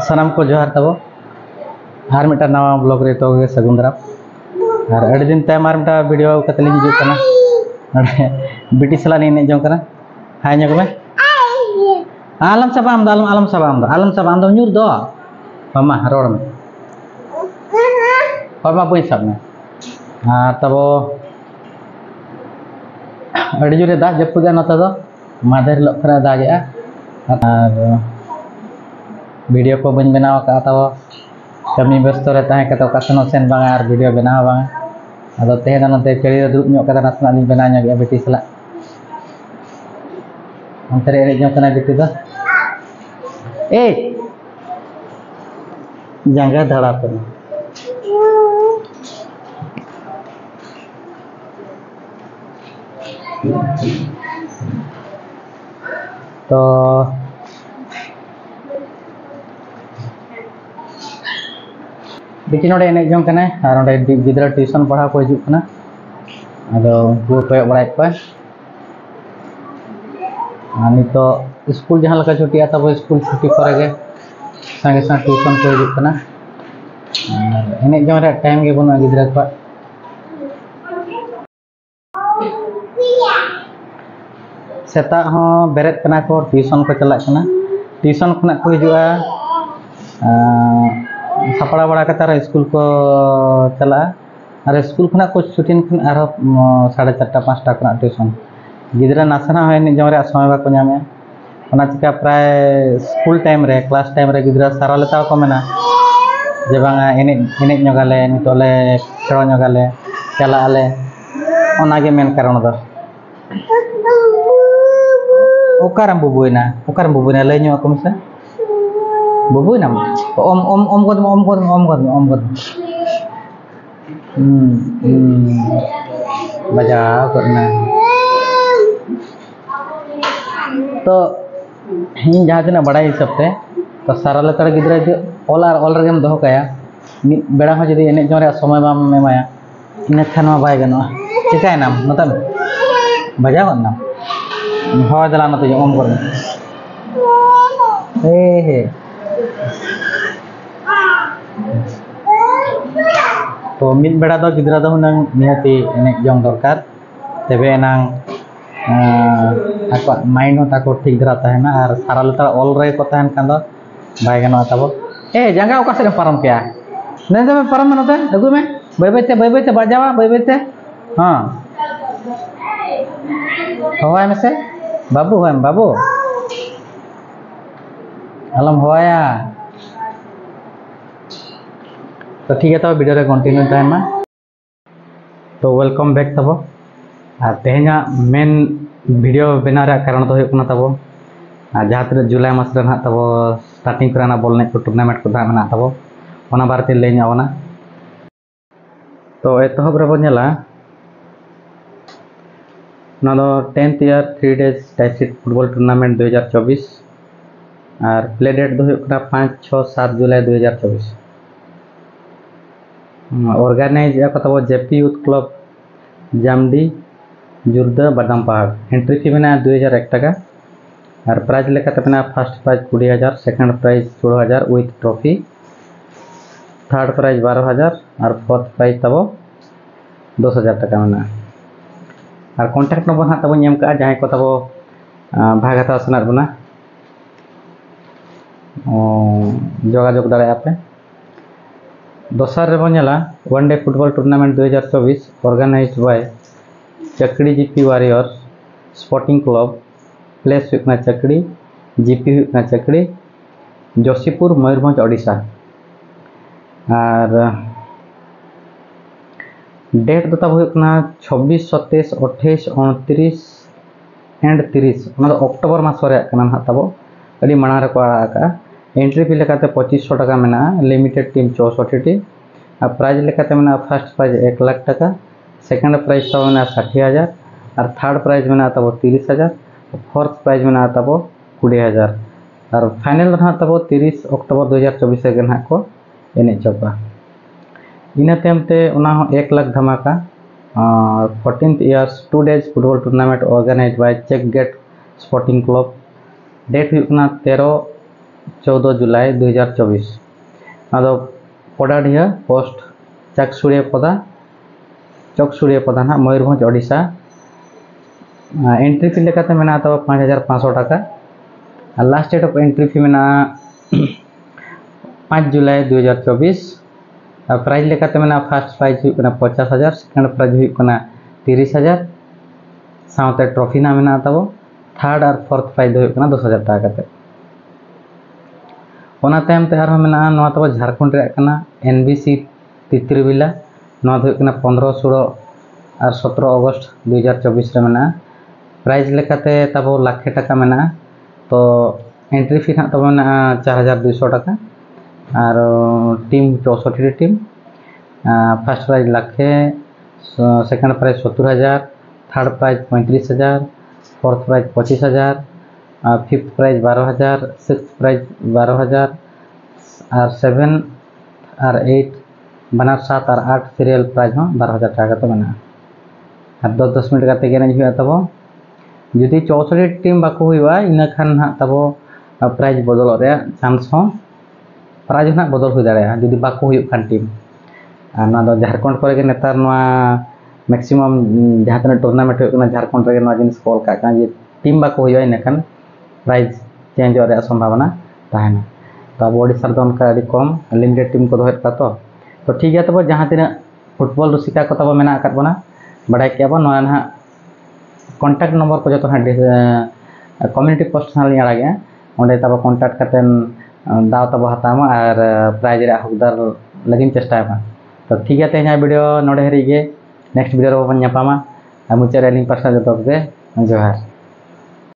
सानाम को जोहार तब और मिटा नवा ब्लॉग रे तो सगुन दाराम और अड़ी दिन तय मार मिटा वीडियो कतली हिजुग कना बिटी सला नहीं जों कना हाय ᱧᱚᱜ ᱢᱮ आलम साबाम दो आलम साबाम दो ᱧᱩᱨ दो मामा रोड में मामा बई सब में तब अड़ी जोरे दाग जपुदा नता दो माधेर लखरा दागे और वीडियो को बन बनाव का तब कमी व्यस्त रे तहे कतो कासनो सेन बांगा और वीडियो बनाव बांगा अदो तेहे नते चेरी दुब ᱧᱚᱜ कदा नासना लिन बना ᱧᱚᱜ बेटी सला अंतरे एरे ᱧᱚᱜ कना बेटी दो ए जांगा धड़ा पे तो बेटी नोडे एने जों कना और नोडे गिदरा ट्यूशन पढ़ा को हिजुग कना अदो उनको कोय बड़ाय को आनी तो स्कूल जहां लका छुट्टी तब स्कूल छुट्टी करे गे संगे संग ट्यूशन को हिजुग कना एने जों रे टाइम गे बनु गिदरा को सेता हो बेरेत कना को ट्यूशन को चला कना ट्यूशन खना को हिजुआ सपड़ा बड़ा कतार स्कूल को चला और स्कूल खना को छुट्टी खन और 4:30 5टा खना ट्यूशन गिदरा नासना होय नि जमरे समय बा को नामे ओना चिका प्राय स्कूल टाइम रे क्लास टाइम रे गिदरा सारा लेता को मेना जे बांगा एने एने ᱧᱚᱜᱟले नितोले खेलो ᱧᱚᱜᱟले चला आले ओना गे मेन कारण दो ओकारम बुबुइना लय ᱧᱚᱜ को मसे बुबुइना ओम गद बजा करना तो इन जहाँ तना बड़ा हिसाब से तो सारा लेतर गिदरा जो ऑल रगेम दो काया बेड़ा हो जदी एने जोरे समय बाम एमाया इन खान बाय गनो चिकाय नाम नतम बजा नाम हो दला न तो ओम कर हे तो मिद बेड़ा दो गिदरा दो हुनंग निहाती एने जों दरकार तबे नांग आको माइंड हो ताको ठीक धरा तहना और सारा लेता ऑल रे को तहन कान दो बाय गनो तब ए जांगा ओका से परम क्या ने दे परम नते दगु में बय ते बाजावा बय ते हां होय में से बाबू अलम होया तो ठीक है तो वीडियो रे कंटिन्यू तहना तो वेलकम बैक तब और तेहना मेन वीडियो बना रे कारण तो होना तब जहाँ तक जुलाई मास रे तब स्टार्टिंग करना बॉल ने टूर्नामेंट को ना तब ओना बारते लय ᱧᱚᱜ तो एतहब रे बन नेला ना दो 10th ईयर 3 डेज टाइसिट फुटबॉल टूर्नामेंट 2024 और प्ले डेट दो 5 6 7 जुलाई 2024 ऑर्गेनाइज तब JP youth club Jamdi Jurda Badampahar entry fee में 2001 टाका और प्राइज लेकाते में first prize 20,000 second prize 16,000 with trophy third prize 12,000 और फोर्थ प्राइज तब 10,000 टाका में और कॉन्टैक्ट नंबर हाँ तब एम का जहाँ को तब भाग हता सना बना जोगाजोग दाड़ा पे दोसर रे बनेला one day football tournament 2024 organised by Chakdi GP warriors sporting club place हुकना चकड़ी जीपी हुकना चकड़ी जोशीपुर मयूरभंज ओडिशा और डेट दो तब हुकना 26 27 28 29 एंड 30 अक्टोबर मास रे कना तब अड़ी मणा रे को आका एंट्री फी लेकाते 2500 टाका मेना लिमिटेड टीम 64 टी और प्राइज लेकाते मेना फर्स्ट प्राइज 1 लाख टाका सेकंड प्राइज तब मेना 60,000 और थर्ड प्राइज मेना तब 30,000 फोर्थ प्राइज मेना तब 20,000 और फाइनल ना तब 30 अक्टोबर 2024 के ना को एने चोपा इना तेमते 1 लाख धमाका 14th years 2 days football tournament organised by check gate sporting club date हुकना 13 14 जुलाई 2024 अदो पड़ाढ़िया पोस्ट चकसुड़िया पदा ना मयूरभंज ओडिशा एंट्री फी लेकाते मेना तब 5500 टाका और last date of entry fee मेना 5 जुलाई 2024 प्राइज लेकाते मेना फर्स्ट प्राइज हुई 50,000 सेकेंड प्राइज हुई 30,000 साउते ट्रॉफी ना मेना तब थर्ड और फोर्थ प्राइज हुई 10,000 टाका कते ओना तायम ते आरो मेना नवा तब झारखंड रे कना एनबीसी तित्रिबिला नवा हुई 15 16 और 17 अगस्त 2024 रे मेना प्राइज लेकाते तब लाख टाका मेना तो एंट्री फी ना तब मेना 4,200 टाका और टीम 64 टीम फर्स्ट प्राइज लाखे second prize 70,000 third prize 35,000 fourth prize 25,000 fifth prize 12,000 six prize 12,000 और 7 और 8 बनार 7 और 8 सीरियल प्राइज 12,000 टाका तो मेना और 10 मिनट का गेरेज हुआ तब जुदी 64 टीम बाको हुआ इना खान ना तब प्राइज बदल चांस प्राइज ना बदल हो दाड़ा जुदी बाको हुई खान टीम और ना झारखंड को नेतार मैक्सिमम जहाँ तना टूर्नामेंट हो झारखंड रे जिनिस कॉल का टीम बाको हुई इन खान प्राइज चेंज संभावना तहना तो अब ओडिशा उनका कम लिमिटेड टीम को दोहर का तो ठीक है तब जहाँ तीन फुटबॉल रसिका को तब मेना बना बड़ा क्या ना कॉन्टैक्ट नंबर को जो कम्युनिटी पोस्ट आड़ागे अंडे तब कॉन्टैक्ट करते दाव तब हतामा और प्राइज हकदार लगिन चेष्टा तो ठीक है तेज वीडियो नोड़े हरी नेक्स्ट वीडियो बन मुचारे अली पासा जो जोहार।